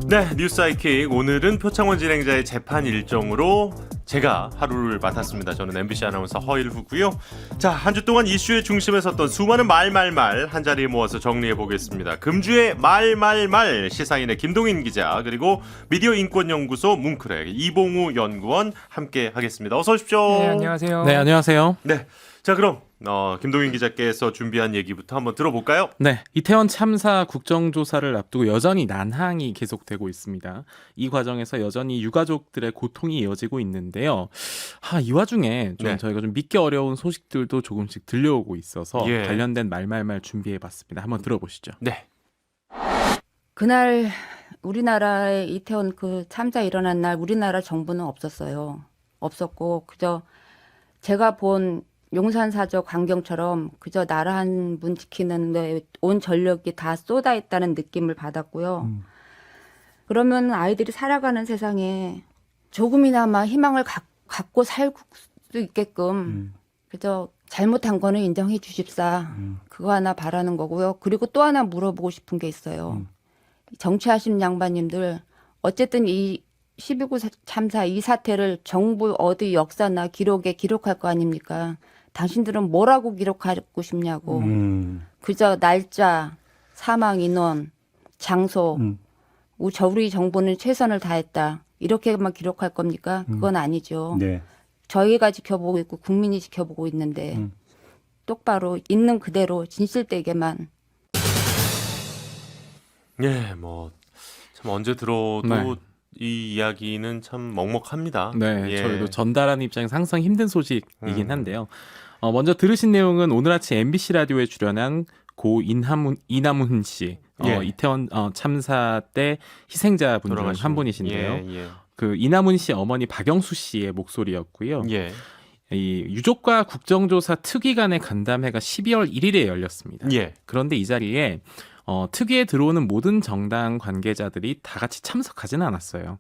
네, 뉴스아이킥 오늘은 표창원 진행자의 재판 일정으로 제가 하루를 맡았습니다. 저는 MBC 아나운서 허일후고요. 자, 한 주 동안 이슈의 중심에 섰던 수많은 말말말 한자리에 모아서 정리해 보겠습니다. 금주의 말말말 시사인의 김동인 기자 그리고 미디어인권연구소 뭉클의 이봉우 연구원 함께 하겠습니다. 어서 오십시오. 네, 안녕하세요. 네, 안녕하세요. 네, 자 그럼 김동인 기자께서 준비한 얘기부터 한번 들어볼까요? 네, 이태원 참사 국정조사를 앞두고 여전히 난항이 계속되고 있습니다. 이 과정에서 여전히 유가족들의 고통이 이어지고 있는데요. 이 와중에 좀 네. 저희가 좀 믿기 어려운 소식들도 조금씩 들려오고 있어서 예. 관련된 말말말 준비해봤습니다. 한번 들어보시죠. 네. 그날 우리나라에 이태원 그 참사 일어난 날 우리나라 정부는 없었어요. 없었고 그저 제가 본 용산사저 광경처럼 그저 나라 한 분 지키는데 온 전력이 다 쏟아 있다는 느낌을 받았고요. 그러면 아이들이 살아가는 세상에 조금이나마 희망을 갖고 살 수 있게끔 그저 잘못한 거는 인정해 주십사. 그거 하나 바라는 거고요. 그리고 또 하나 물어보고 싶은 게 있어요. 정치하신 양반님들 어쨌든 이 12구 참사 이 사태를 정부 어디 역사나 기록에 기록할 거 아닙니까? 당신들은 뭐라고 기록하고 싶냐고. 그저 날짜, 사망 인원, 장소, 우리 정부는 최선을 다했다. 이렇게만 기록할 겁니까? 그건 아니죠. 네. 저희가 지켜보고 있고 국민이 지켜보고 있는데 똑바로 있는 그대로 진실되게만. 예, 참 언제 들어도 네. 이 이야기는 참 먹먹합니다. 네, 예. 저희도 전달하는 입장에서 항상 힘든 소식이긴 한데요. 먼저 들으신 내용은 오늘 아침 MBC 라디오에 출연한 고 이남훈 씨, 예. 이태원 참사 때 희생자분 중 한 분이신데요. 예, 그 이남훈 씨 어머니 박영수 씨의 목소리였고요. 예. 이 유족과 국정조사 특위 간의 간담회가 12월 1일에 열렸습니다. 예. 그런데 이 자리에 특위에 들어오는 모든 정당 관계자들이 다 같이 참석하지는 않았어요.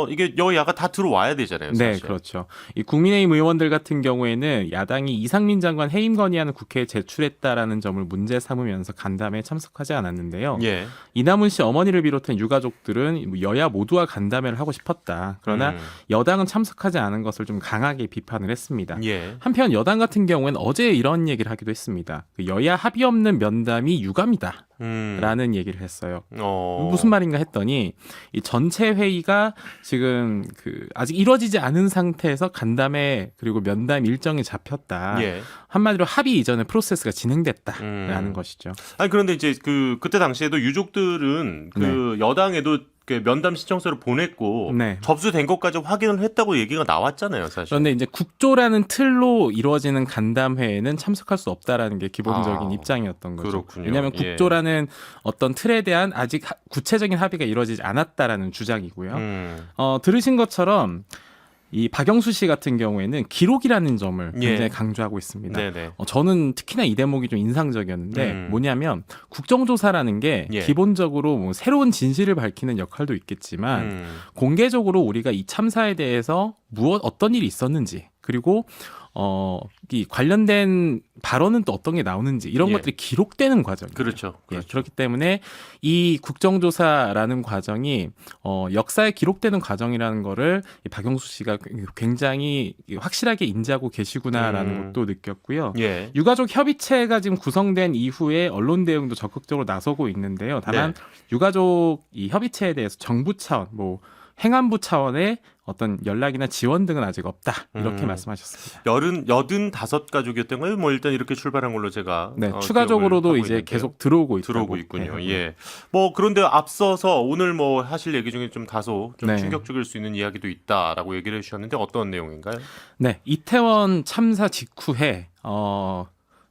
이게 여야가 다 들어와야 되잖아요. 네, 사실. 그렇죠. 이 국민의힘 의원들 같은 경우에는 야당이 이상민 장관 해임 건의안을 국회에 제출했다라는 점을 문제 삼으면서 간담회에 참석하지 않았는데요. 예. 이남훈 씨 어머니를 비롯한 유가족들은 여야 모두와 간담회를 하고 싶었다. 그러나 여당은 참석하지 않은 것을 좀 강하게 비판을 했습니다. 예. 한편 여당 같은 경우에는 어제 이런 얘기를 하기도 했습니다. 그 여야 합의 없는 면담이 유감이다. 라는 얘기를 했어요. 무슨 말인가 했더니 이 전체 회의가 지금 아직 이루어지지 않은 상태에서 간담회 그리고 면담 일정이 잡혔다. 예. 한마디로 합의 이전에 프로세스가 진행됐다라는 것이죠. 아니 그런데 이제 그때 당시에도 유족들은 여당에도 면담 신청서를 보냈고 네. 접수된 것까지 확인을 했다고 얘기가 나왔잖아요, 사실. 그런데 이제 국조라는 틀로 이루어지는 간담회에는 참석할 수 없다라는 게 기본적인 입장이었던 거죠. 그렇군요. 왜냐하면 예. 국조라는 어떤 틀에 대한 아직 구체적인 합의가 이루어지지 않았다라는 주장이고요. 들으신 것처럼 이 박영수 씨 같은 경우에는 기록이라는 점을 굉장히 강조하고 있습니다. 네네. 저는 특히나 이 대목이 좀 인상적이었는데 뭐냐면 국정조사라는 게 기본적으로 뭐 새로운 진실을 밝히는 역할도 있겠지만 공개적으로 우리가 이 참사에 대해서 어떤 일이 있었는지 그리고 이 관련된 발언은 또 어떤 게 나오는지 이런 것들이 기록되는 과정이에요. 그렇죠. 그렇기 때문에 이 국정조사라는 과정이 역사에 기록되는 과정이라는 거를 이 박영수 씨가 굉장히 확실하게 인지하고 계시구나라는 것도 느꼈고요. 예. 유가족 협의체가 지금 구성된 이후에 언론 대응도 적극적으로 나서고 있는데요. 다만 유가족 이 협의체에 대해서 정부 차원, 행안부 차원의 어떤 연락이나 지원 등은 아직 없다 이렇게 말씀하셨습니다. 85가족이었던가요? 일단 이렇게 출발한 걸로 제가 추가적으로도 이제 있는데요. 계속 들어오고 있군요. 네. 예. 그런데 앞서서 오늘 하실 얘기 중에 좀 다소 좀 네. 충격적일 수 있는 이야기도 있다라고 얘기를 해주셨는데 어떤 내용인가요? 네, 이태원 참사 직후에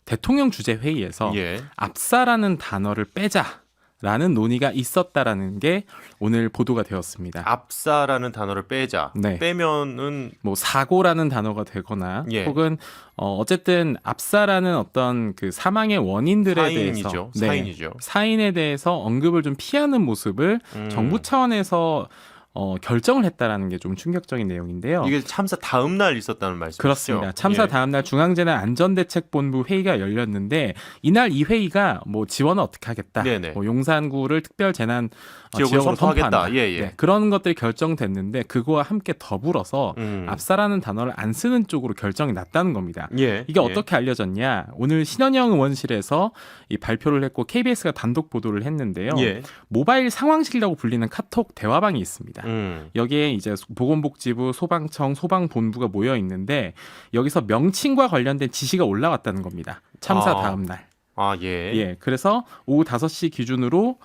대통령 주재 회의에서 압사라는 단어를 빼자라는 논의가 있었다라는 게 오늘 보도가 되었습니다. 압사라는 단어를 빼자. 네. 빼면은 사고라는 단어가 되거나 혹은 어쨌든 압사라는 어떤 그 사망의 원인들에 대해서 사인이죠. 사인에 대해서 언급을 좀 피하는 모습을 정부 차원에서 결정을 했다라는 게 좀 충격적인 내용인데요. 이게 참사 다음 날 있었다는 말씀이시죠? 그렇습니다. 참사 예. 다음 날 중앙재난안전대책본부 회의가 열렸는데 이날 이 회의가 뭐 지원을 어떻게 하겠다, 네네. 뭐 용산구를 특별 재난 지역으로 지역으로 선포하겠다. 선포한다. 예, 예. 네, 그런 것들이 결정됐는데 그거와 함께 더불어서 압사라는 단어를 안 쓰는 쪽으로 결정이 났다는 겁니다. 예. 이게 예. 어떻게 알려졌냐? 오늘 신원영 의원실에서 이 발표를 했고 KBS가 단독 보도를 했는데요. 예. 모바일 상황실이라고 불리는 카톡 대화방이 있습니다. 여기에 이제 보건복지부, 소방청, 소방본부가 모여 있는데 여기서 명칭과 관련된 지시가 올라왔다는 겁니다. 참사 다음 날. 아, 예. 예. 그래서 오후 5시 기준으로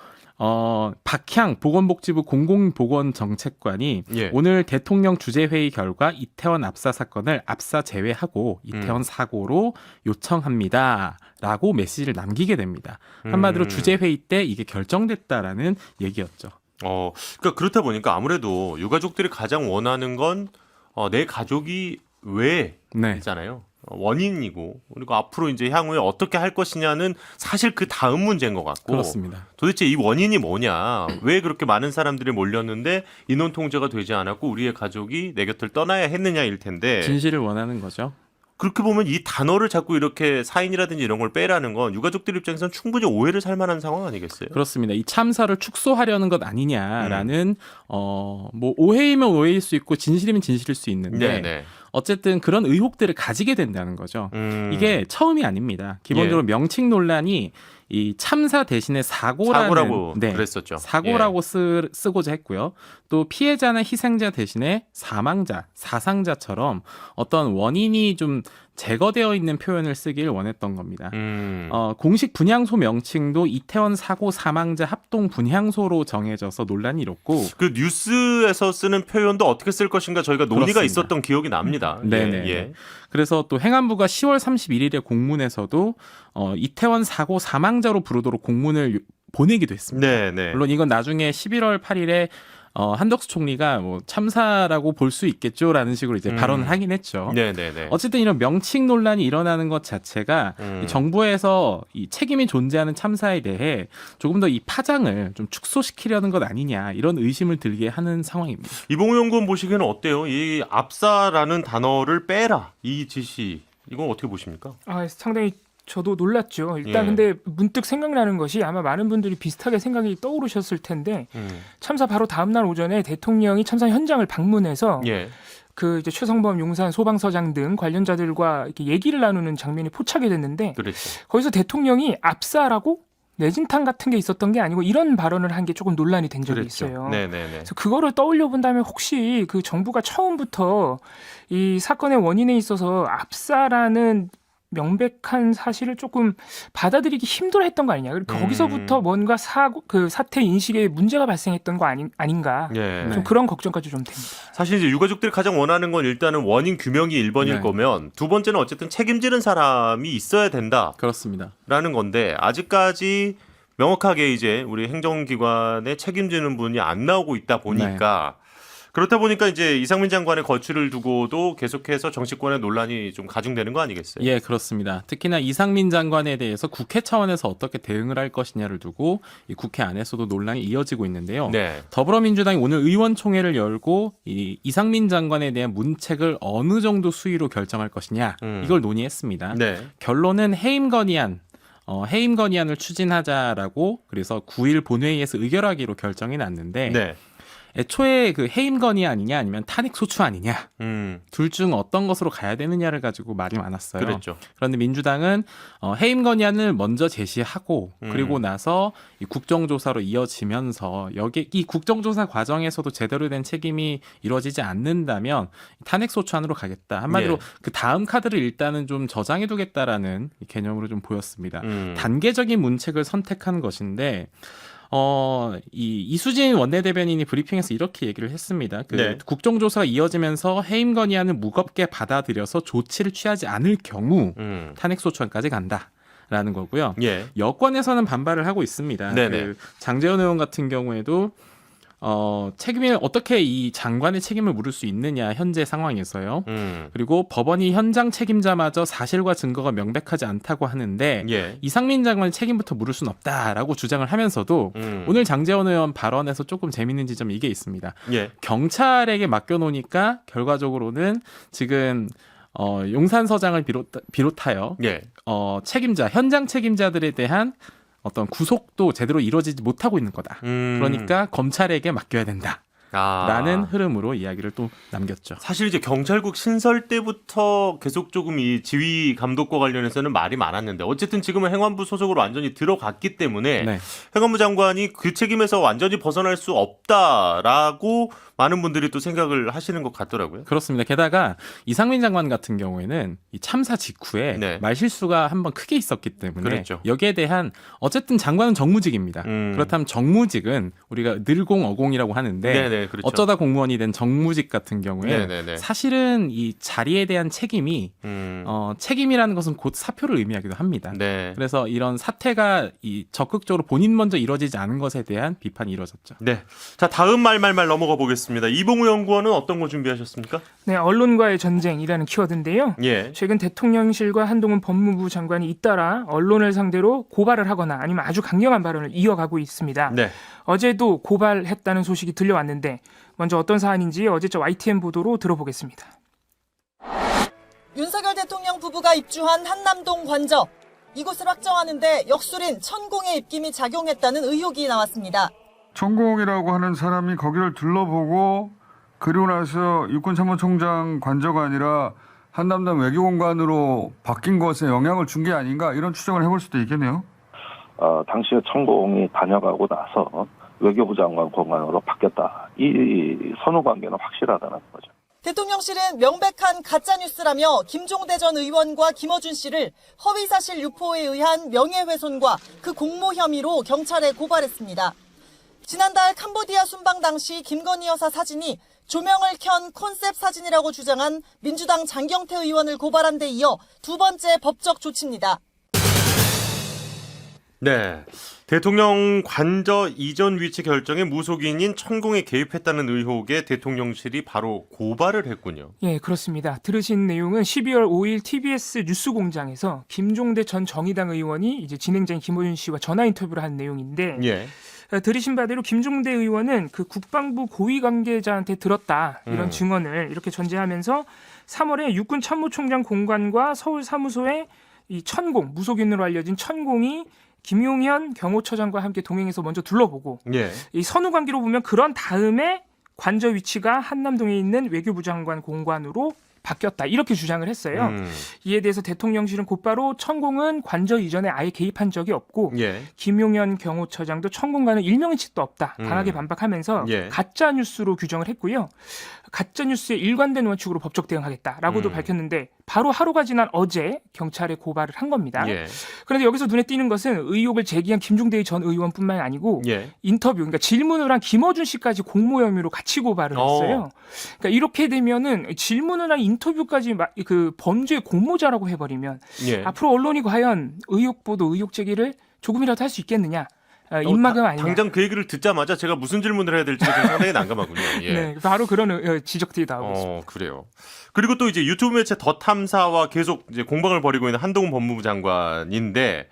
박향 보건복지부 공공보건정책관이 예. 오늘 대통령 주재회의 결과 이태원 압사 사건을 압사 제외하고 이태원 사고로 요청합니다라고 메시지를 남기게 됩니다. 한마디로 주재회의 때 이게 결정됐다라는 얘기였죠. 그러니까 그렇다 보니까 아무래도 유가족들이 가장 원하는 건 내 가족이 왜 네. 있잖아요. 원인이고 그리고 앞으로 이제 향후에 어떻게 할 것이냐는 사실 그 다음 문제인 것 같고 그렇습니다. 도대체 이 원인이 뭐냐 왜 그렇게 많은 사람들이 몰렸는데 인원 통제가 되지 않았고 우리의 가족이 내 곁을 떠나야 했느냐일 텐데 진실을 원하는 거죠. 그렇게 보면 이 단어를 자꾸 이렇게 사인이라든지 이런 걸 빼라는 건 유가족들 입장에서는 충분히 오해를 살 만한 상황 아니겠어요? 그렇습니다. 이 참사를 축소하려는 것 아니냐라는 뭐 오해이면 오해일 수 있고 진실이면 진실일 수 있는데 네네. 어쨌든 그런 의혹들을 가지게 된다는 거죠. 이게 처음이 아닙니다. 기본적으로 예. 명칭 논란이 이 참사 대신에 사고라고 네, 그랬었죠. 사고라고 쓰고자 했고요. 또 피해자나 희생자 대신에 사망자, 사상자처럼 어떤 원인이 좀 제거되어 있는 표현을 쓰길 원했던 겁니다. 공식 분향소 명칭도 이태원 사고 사망자 합동 분향소로 정해져서 논란이 일었고 그 뉴스에서 쓰는 표현도 어떻게 쓸 것인가 저희가 논의가 그렇습니다. 있었던 기억이 납니다. 네네. 예. 그래서 또 행안부가 10월 31일에 공문에서도 이태원 사고 사망자로 부르도록 공문을 보내기도 했습니다. 네네. 물론 이건 나중에 11월 8일에 한덕수 총리가 뭐 참사라고 볼 수 있겠죠라는 식으로 이제 발언을 하긴 했죠. 네네네. 어쨌든 이런 명칭 논란이 일어나는 것 자체가 이 정부에서 이 책임이 존재하는 참사에 대해 조금 더 이 파장을 좀 축소시키려는 것 아니냐 이런 의심을 들게 하는 상황입니다. 이봉우 연구원 보시기에는 어때요? 이 압사라는 단어를 빼라 이 지시 이건 어떻게 보십니까? 상당히 저도 놀랐죠. 일단 예. 근데 문득 생각나는 것이 아마 많은 분들이 비슷하게 생각이 떠오르셨을 텐데 참사 바로 다음 날 오전에 대통령이 참사 현장을 방문해서 예. 그 이제 최성범 용산 소방서장 등 관련자들과 이렇게 얘기를 나누는 장면이 포착이 됐는데 그렇죠. 거기서 대통령이 압사라고 내진탕 같은 게 있었던 게 아니고 이런 발언을 한 게 조금 논란이 된 적이 그랬죠. 있어요. 네네네. 그래서 그거를 떠올려 본다면 혹시 그 정부가 처음부터 이 사건의 원인에 있어서 압사라는 명백한 사실을 조금 받아들이기 힘들어했던 거 아니냐. 거기서부터 뭔가 그 사태 인식에 문제가 발생했던 거 아닌가. 예. 좀 그런 걱정까지 좀 됩니다. 사실 이제 유가족들이 가장 원하는 건 일단은 원인 규명이 1번일 네. 거면 두 번째는 어쨌든 책임지는 사람이 있어야 된다라는 그렇습니다. 건데 아직까지 명확하게 이제 우리 행정기관에 책임지는 분이 안 나오고 있다 보니까 그렇다 보니까 이제 이상민 장관의 거취를 두고도 계속해서 정치권의 논란이 좀 가중되는 거 아니겠어요? 예, 그렇습니다. 특히나 이상민 장관에 대해서 국회 차원에서 어떻게 대응을 할 것이냐를 두고 이 국회 안에서도 논란이 이어지고 있는데요. 네. 더불어민주당이 오늘 의원총회를 열고 이 이상민 장관에 대한 문책을 어느 정도 수위로 결정할 것이냐 이걸 논의했습니다. 네. 결론은 해임 건의안을 추진하자라고 그래서 9일 본회의에서 의결하기로 결정이 났는데 네. 애초에 그 해임 건의안이냐 아니면 탄핵 소추 아니냐 둘 중 어떤 것으로 가야 되느냐를 가지고 말이 많았어요. 그랬죠. 그런데 민주당은 해임 건의안을 먼저 제시하고 그리고 나서 이 국정조사로 이어지면서 여기 이 국정조사 과정에서도 제대로 된 책임이 이루어지지 않는다면 탄핵 소추안으로 가겠다. 한마디로 예. 그 다음 카드를 일단은 좀 저장해두겠다라는 개념으로 좀 보였습니다. 단계적인 문책을 선택한 것인데. 이수진 원내대변인이 브리핑에서 이렇게 얘기를 했습니다. 네. 국정조사가 이어지면서 해임 건의안을 무겁게 받아들여서 조치를 취하지 않을 경우 탄핵소추안까지 간다라는 거고요. 예. 여권에서는 반발을 하고 있습니다. 네네. 장제원 의원 같은 경우에도 책임을 어떻게 이 장관의 책임을 물을 수 있느냐 현재 상황에서요. 그리고 법원이 현장 책임자마저 사실과 증거가 명백하지 않다고 하는데 예. 이상민 장관의 책임부터 물을 수는 없다라고 주장을 하면서도 오늘 장제원 의원 발언에서 조금 재밌는 지점이 이게 있습니다. 예. 경찰에게 맡겨놓으니까 결과적으로는 지금 용산서장을 비롯하여 예. 현장 책임자들에 대한 어떤 구속도 제대로 이루어지지 못하고 있는 거다. 그러니까 검찰에게 맡겨야 된다. 라는 흐름으로 이야기를 또 남겼죠. 사실 이제 경찰국 신설 때부터 계속 조금 이 지휘 감독과 관련해서는 말이 많았는데 어쨌든 지금은 행안부 소속으로 완전히 들어갔기 때문에 네. 행안부 장관이 그 책임에서 완전히 벗어날 수 없다라고 많은 분들이 또 생각을 하시는 것 같더라고요. 그렇습니다. 게다가 이상민 장관 같은 경우에는 이 참사 직후에 네. 말실수가 한번 크게 있었기 때문에 그랬죠. 여기에 대한 어쨌든 장관은 정무직입니다. 그렇다면 정무직은 우리가 늘공어공이라고 하는데 네네, 그렇죠. 어쩌다 공무원이 된 정무직 같은 경우에 네네네. 사실은 이 자리에 대한 책임이 책임이라는 것은 곧 사표를 의미하기도 합니다. 네. 그래서 이런 사태가 적극적으로 본인 먼저 이루어지지 않은 것에 대한 비판이 이루어졌죠. 네. 자, 다음 말 넘어가 보겠습니다. 이봉우 연구원은 어떤 거 준비하셨습니까? 네, 언론과의 전쟁이라는 키워드인데요. 예. 최근 대통령실과 한동훈 법무부 장관이 잇따라 언론을 상대로 고발을 하거나 아니면 아주 강경한 발언을 이어가고 있습니다. 네. 어제도 고발했다는 소식이 들려왔는데 먼저 어떤 사안인지 어제적 YTN 보도로 들어보겠습니다. 윤석열 대통령 부부가 입주한 한남동 관저. 이곳을 확정하는데 역술인 천공의 입김이 작용했다는 의혹이 나왔습니다. 천공이라고 하는 사람이 거기를 둘러보고 그리고 나서 육군참모총장 관저가 아니라 한남동 외교공간으로 바뀐 것에 영향을 준 게 아닌가 이런 추정을 해볼 수도 있겠네요. 당시에 천공이 다녀가고 나서 외교부 장관 공간으로 바뀌었다. 이 선후 관계는 확실하다는 거죠. 대통령실은 명백한 가짜뉴스라며 김종대 전 의원과 김어준 씨를 허위사실 유포에 의한 명예훼손과 그 공모 혐의로 경찰에 고발했습니다. 지난달 캄보디아 순방 당시 김건희 여사 사진이 조명을 켠 컨셉 사진이라고 주장한 민주당 장경태 의원을 고발한 데 이어 두 번째 법적 조치입니다. 네. 대통령 관저 이전 위치 결정에 무속인인 천공에 개입했다는 의혹에 대통령실이 바로 고발을 했군요. 예, 그렇습니다. 들으신 내용은 12월 5일 TBS 뉴스공장에서 김종대 전 정의당 의원이 이제 진행자인 김호윤 씨와 전화 인터뷰를 한 내용인데 예. 들으신 바대로 김종대 의원은 그 국방부 고위 관계자한테 들었다 이런 증언을 이렇게 전제하면서 3월에 육군 참모총장 공관과 서울 사무소에 이 천공 무속인으로 알려진 천공이 김용현 경호처장과 함께 동행해서 먼저 둘러보고 예. 이 선후 관계로 보면 그런 다음에 관저 위치가 한남동에 있는 외교부 장관 공관으로 바뀌었다 이렇게 주장을 했어요. 이에 대해서 대통령실은 곧바로 천공은 관저 이전에 아예 개입한 적이 없고 예. 김용현 경호처장도 천공과는 일명의치도 없다 강하게 반박하면서 예. 가짜 뉴스로 규정을 했고요. 가짜 뉴스에 일관된 원칙으로 법적 대응하겠다라고도 밝혔는데 바로 하루가 지난 어제 경찰에 고발을 한 겁니다. 예. 그런데 여기서 눈에 띄는 것은 의혹을 제기한 김종대 전 의원뿐만 아니고 예. 인터뷰, 그러니까 질문을 한 김어준 씨까지 공모 혐의로 같이 고발을 했어요. 그러니까 이렇게 되면은 질문을 한 인터뷰까지 그 범죄의 공모자라고 해버리면 예. 앞으로 언론이 과연 의혹 보도, 의혹 제기를 조금이라도 할 수 있겠느냐? 입막음 아니냐? 당장 그 얘기를 듣자마자 제가 무슨 질문을 해야 될지 상당히 난감하군요. 예. 네, 바로 그런 지적들이 나오고 있습니다. 그래요. 그리고 또 이제 유튜브 매체 더 탐사와 계속 이제 공방을 벌이고 있는 한동훈 법무부 장관인데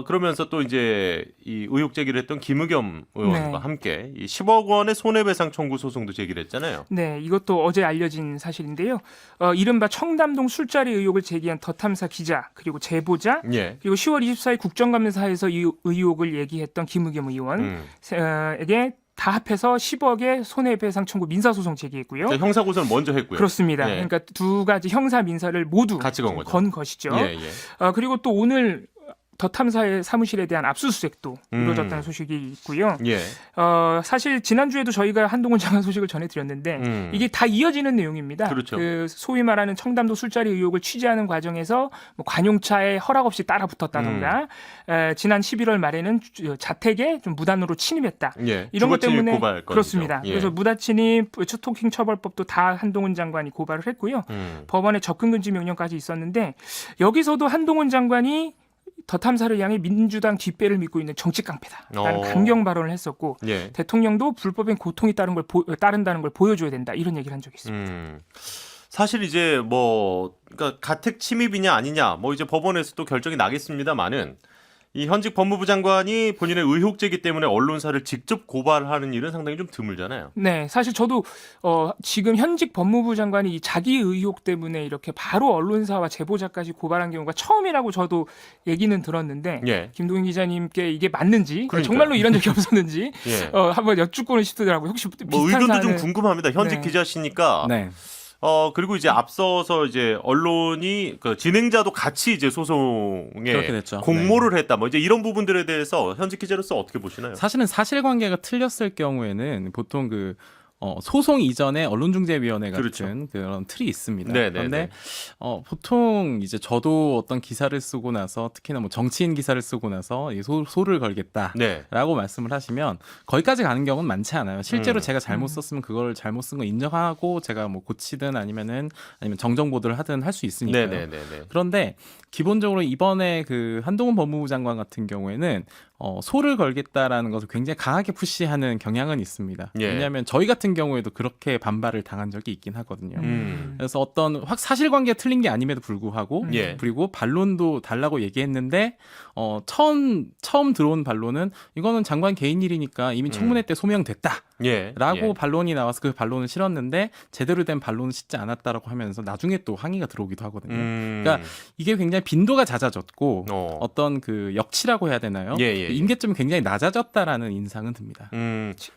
그러면서 또 이제 이 의혹 제기를 했던 김의겸 의원과 네. 함께 이 10억 원의 손해배상 청구 소송도 제기를 했잖아요. 네, 이것도 어제 알려진 사실인데요. 이른바 청담동 술자리 의혹을 제기한 더 탐사 기자 그리고 제보자 예. 그리고 10월 24일 국정감사에서 이 의혹을 얘기했던 김의겸 의원에게 다 합해서 10억의 손해배상 청구 민사소송 제기했고요. 형사고소는 먼저 했고요. 그렇습니다. 예. 그러니까 두 가지 형사 민사를 모두 같이 건 거죠. 건 것이죠. 예, 예. 그리고 또 오늘 더 탐사의 사무실에 대한 압수수색도 이루어졌다는 소식이 있고요. 예. 사실 지난주에도 저희가 한동훈 장관 소식을 전해드렸는데 이게 다 이어지는 내용입니다. 그렇죠. 그 소위 말하는 청담도 술자리 의혹을 취재하는 과정에서 뭐 관용차에 허락 없이 따라붙었다던가 지난 11월 말에는 자택에 좀 무단으로 침입했다. 예. 이런 것 때문에 고발 그렇습니다. 예. 그래서 무단침입, 스토킹 처벌법도 다 한동훈 장관이 고발을 했고요. 법원의 접근금지 명령까지 있었는데 여기서도 한동훈 장관이 더 탐사를 향해 민주당 뒷배를 믿고 있는 정치 깡패다라는 어. 강경 발언을 했었고 예. 대통령도 불법엔 고통이 따른다는 걸 보여줘야 된다 이런 얘기를 한 적이 있습니다. 사실 이제 뭐 그러니까 가택 침입이냐 아니냐 뭐 이제 법원에서 또 결정이 나겠습니다만은 이 현직 법무부 장관이 본인의 의혹 제기 때문에 언론사를 직접 고발하는 일은 상당히 좀 드물잖아요. 네, 사실 저도 지금 현직 법무부 장관이 이 자기 의혹 때문에 이렇게 바로 언론사와 제보자까지 고발한 경우가 처음이라고 저도 얘기는 들었는데 예. 김동인 기자님께 이게 맞는지 그러니까요. 정말로 이런 적이 없었는지 예. 한번 여쭙고는 싶더라고요. 혹시 뭐 비슷한 의도도 좀 사안을- 궁금합니다. 현직 네. 기자시니까. 네. 그리고 이제 앞서서 이제 언론이 그 진행자도 같이 이제 소송에 그렇게 됐죠. 공모를 했다. 뭐 이제 이런 부분들에 대해서 현직 기자로서 어떻게 보시나요? 사실은 사실관계가 틀렸을 경우에는 보통 그 소송 이전에 언론중재위원회 같은 그렇죠. 그런 틀이 있습니다. 네네네. 그런데 보통 이제 저도 어떤 기사를 쓰고 나서 특히나 뭐 정치인 기사를 쓰고 나서 이 소를 걸겠다. 네. 라고 말씀을 하시면 거기까지 가는 경우는 많지 않아요. 실제로 제가 잘못 썼으면 그걸 잘못 쓴 거 인정하고 제가 뭐 고치든 아니면 정정 보도를 하든 할 수 있으니까요. 네네네네. 그런데 기본적으로 이번에 그 한동훈 법무부 장관 같은 경우에는 소를 걸겠다라는 것을 굉장히 강하게 푸시하는 경향은 있습니다. 예. 왜냐하면 저희 같은 경우에도 그렇게 반발을 당한 적이 있긴 하거든요. 그래서 어떤 사실관계가 틀린 게 아님에도 불구하고 예. 그리고 반론도 달라고 얘기했는데 처음 들어온 반론은 이거는 장관 개인 일이니까 이미 청문회 때 소명됐다. 예. 라고 예. 반론이 나와서 그 반론을 실었는데 제대로 된 반론을 싣지 않았다라고 하면서 나중에 또 항의가 들어오기도 하거든요. 그러니까 이게 굉장히 빈도가 잦아졌고 어떤 그 역치라고 해야 되나요? 예, 예, 예. 임계점이 굉장히 낮아졌다라는 인상은 듭니다.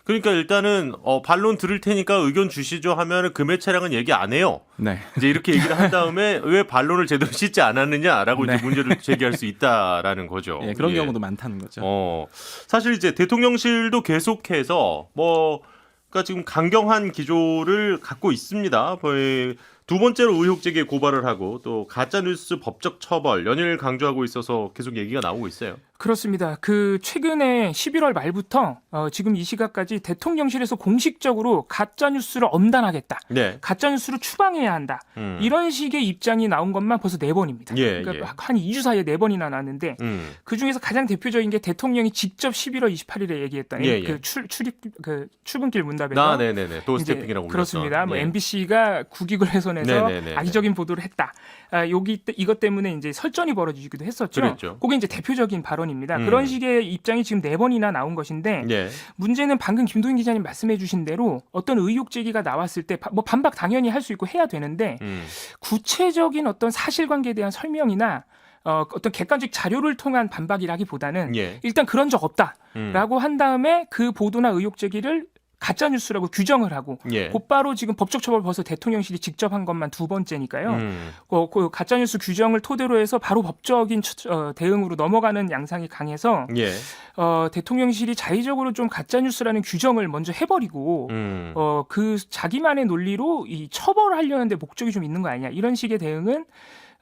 그러니까 일단은 반론 들을 테니까 의견 주시죠 하면 그 매체랑은 얘기 안 해요. 네. 이제 이렇게 얘기를 한 다음에 왜 반론을 제대로 싣지 않았느냐라고 네. 이제 문제를 제기할 수 있다라는 거죠. 예, 그런 예. 경우도 많다는 거죠. 사실 이제 대통령실도 계속해서 그러니까 지금 강경한 기조를 갖고 있습니다. 거의 두 번째로 의혹 제기에 고발을 하고 또 가짜뉴스 법적 처벌 연일 강조하고 있어서 계속 얘기가 나오고 있어요. 그렇습니다. 그 최근에 11월 말부터 지금 이 시각까지 대통령실에서 공식적으로 가짜 뉴스를 엄단하겠다. 네. 가짜 뉴스를 추방해야 한다. 이런 식의 입장이 나온 것만 벌써 4번입니다. 예, 그러니까 예. 한 2주 사이에 4번이나 나왔는데 그 중에서 가장 대표적인 게 대통령이 직접 11월 28일에 얘기했던 예, 예. 그 출근길 문답에서 네네네. 도스태핑이라고 그렇습니다. 뭐 예. MBC가 국익을 훼손해서 네네네네. 악의적인 보도를 했다. 이것 때문에 이제 설전이 벌어지기도 했었죠. 그랬죠. 그게 이제 대표적인 발언입니다. 그런 식의 입장이 지금 4번이나 나온 것인데 예. 문제는 방금 김동인 기자님 말씀해주신 대로 어떤 의혹 제기가 나왔을 때 뭐 반박 당연히 할 수 있고 해야 되는데 구체적인 어떤 사실관계에 대한 설명이나 어떤 객관적 자료를 통한 반박이라기보다는 예. 일단 그런 적 없다라고 한 다음에 그 보도나 의혹 제기를 가짜 뉴스라고 규정을 하고 예. 곧바로 지금 법적 처벌 벌써 대통령실이 직접 한 것만 2번째니까요. 그 가짜 뉴스 규정을 토대로 해서 바로 법적인 대응으로 넘어가는 양상이 강해서 예. 대통령실이 자의적으로 좀 가짜 뉴스라는 규정을 먼저 해버리고 그 자기만의 논리로 이 처벌하려는 데 목적이 좀 있는 거 아니냐 이런 식의 대응은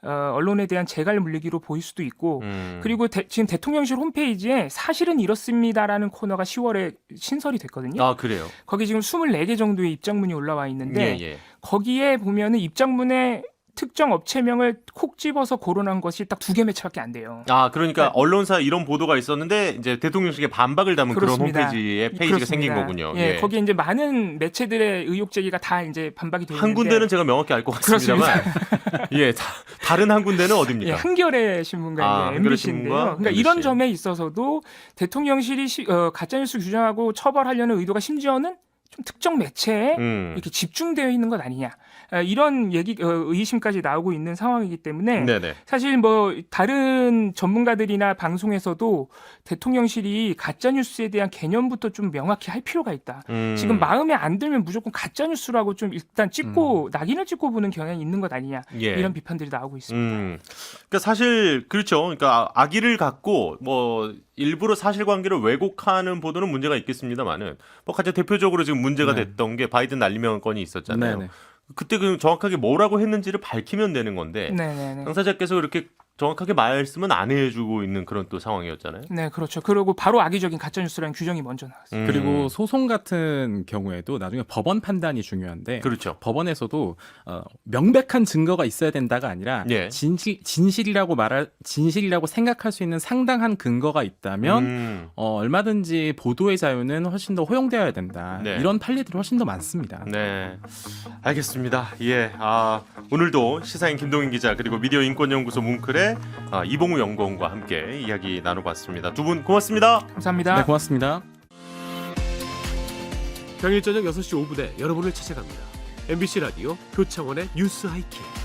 언론에 대한 재갈 물리기로 보일 수도 있고 그리고 지금 대통령실 홈페이지에 사실은 이렇습니다라는 코너가 10월에 신설이 됐거든요. 아, 그래요. 거기 지금 24개 정도의 입장문이 올라와 있는데 예. 거기에 보면은 입장문에 특정 업체명을 콕 집어서 거론한 것이 딱 2개 매체밖에 안 돼요. 아, 그러니까 언론사 이런 보도가 있었는데 이제 대통령실에 반박을 담은 그렇습니다. 그런 홈페이지에 페이지가 그렇습니다. 생긴 거군요. 예, 거기에 이제 많은 매체들의 의혹 제기가 다 이제 반박이 되어 있는데 한 군데는 제가 명확히 알 것 같습니다만, 예, 다른 한 군데는 어디입니까? 예, 한겨레 신문과 한겨레 MBC인데요. 신문과 그러니까 MBC. 이런 점에 있어서도 대통령실이 가짜뉴스 규정하고 처벌하려는 의도가 심지어는 좀 특정 매체에 이렇게 집중되어 있는 것 아니냐 이런 의심까지 나오고 있는 상황이기 때문에 네네. 사실 뭐 다른 전문가들이나 방송에서도 대통령실이 가짜 뉴스에 대한 개념부터 좀 명확히 할 필요가 있다. 지금 마음에 안 들면 무조건 가짜 뉴스라고 좀 일단 찍고 낙인을 찍고 보는 경향이 있는 것 아니냐 예. 이런 비판들이 나오고 있습니다. 그러니까 사실 그렇죠. 그러니까 악의를 갖고 뭐 일부러 사실관계를 왜곡하는 보도는 문제가 있겠습니다만은 뭐 가장 대표적으로 지금 문제가 네. 됐던 게 바이든 난리명 건이 있었잖아요. 네네. 그때 그 정확하게 뭐라고 했는지를 밝히면 되는 건데 네네네. 당사자께서 이렇게 정확하게 말씀은 안 해주고 있는 그런 또 상황이었잖아요. 네, 그렇죠. 그리고 바로 악의적인 가짜뉴스라는 규정이 먼저 나왔어요. 그리고 소송 같은 경우에도 나중에 법원 판단이 중요한데 그렇죠. 법원에서도 명백한 증거가 있어야 된다가 아니라 예. 진실이라고 생각할 수 있는 상당한 근거가 있다면 얼마든지 보도의 자유는 훨씬 더 허용되어야 된다. 네. 이런 판례들이 훨씬 더 많습니다. 네, 알겠습니다. 예, 오늘도 시사인 김동인 기자 그리고 미디어인권연구소 뭉클의 이봉우 연구원과 함께 이야기 나눠봤습니다. 두 분 고맙습니다. 감사합니다. 네, 고맙습니다. 평일 저녁 6시 5분에 여러분을 찾아갑니다. MBC 라디오 표창원의 뉴스 하이킥.